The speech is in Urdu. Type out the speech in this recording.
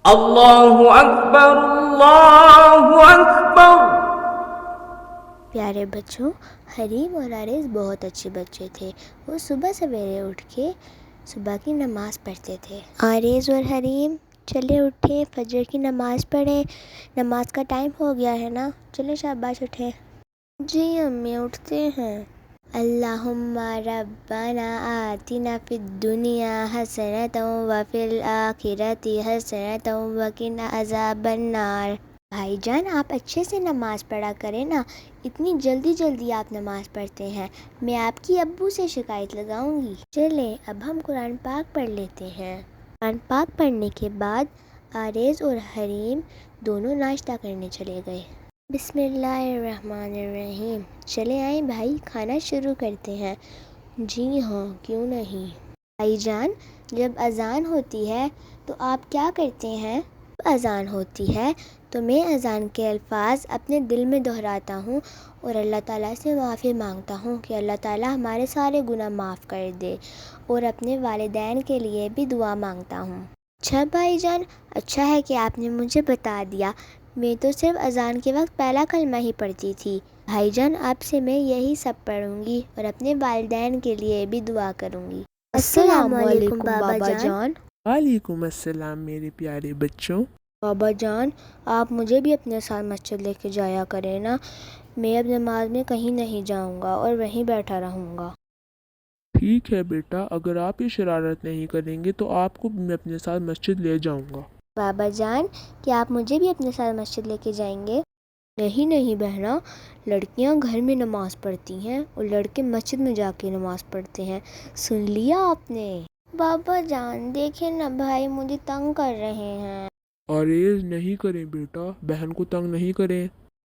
اللہ اکبر اللہ اکبر۔ پیارے بچوں، حریم اور عارض بہت اچھے بچے تھے۔ وہ صبح سویرے اٹھ کے صبح کی نماز پڑھتے تھے۔ عارض اور حریم چلے اٹھے، فجر کی نماز پڑھیں۔ نماز کا ٹائم ہو گیا ہے نا، چلے شاباش اٹھیں۔ جی امی اٹھتے ہیں۔ اللہم ربنا آتنا فی الدنیا حسنۃ وفی الآخرۃ حسنۃ وقنا عذاب النار۔ بھائی جان آپ اچھے سے نماز پڑھا کریں نا، اتنی جلدی آپ نماز پڑھتے ہیں، میں آپ کی ابو سے شکایت لگاؤں گی۔ چلیں اب ہم قرآن پاک پڑھ لیتے ہیں۔ قرآن پاک پڑھنے کے بعد عارض اور حریم دونوں ناشتہ کرنے چلے گئے۔ بسم اللہ الرحمن الرحیم۔ چلے آئیں بھائی، کھانا شروع کرتے ہیں۔ جی ہاں کیوں نہیں۔ بھائی جان جب اذان ہوتی ہے تو آپ کیا کرتے ہیں؟ اذان ہوتی ہے تو میں اذان کے الفاظ اپنے دل میں دہراتا ہوں اور اللہ تعالیٰ سے معافی مانگتا ہوں کہ اللہ تعالیٰ ہمارے سارے گناہ معاف کر دے، اور اپنے والدین کے لیے بھی دعا مانگتا ہوں۔ اچھا بھائی جان، اچھا ہے کہ آپ نے مجھے بتا دیا، میں تو صرف اذان کے وقت پہلا کلمہ ہی پڑھتی تھی۔ بھائی جان آپ سے میں یہی سب پڑھوں گی اور اپنے والدین کے لیے بھی دعا کروں گی۔ السلام علیکم بابا جان۔ وعلیکم السلام میرے پیارے بچوں۔ بابا جان آپ مجھے بھی اپنے ساتھ مسجد لے کے جایا کریں نا، میں اب نماز میں کہیں نہیں جاؤں گا اور وہیں بیٹھا رہوں گا۔ ٹھیک ہے بیٹا، اگر آپ یہ شرارت نہیں کریں گے تو آپ کو میں اپنے ساتھ مسجد لے جاؤں گا۔ بابا جان کیا آپ مجھے بھی اپنے ساتھ مسجد لے کے جائیں گے؟ نہیں بہنا، لڑکیاں گھر میں نماز پڑھتی ہیں اور لڑکے مسجد میں جا کے نماز پڑھتے ہیں، سن لیا آپ نے؟ بابا جان دیکھیں نا بھائی مجھے تنگ کر رہے ہیں۔ عارض نہیں کریں بیٹا، بہن کو تنگ نہیں کریں۔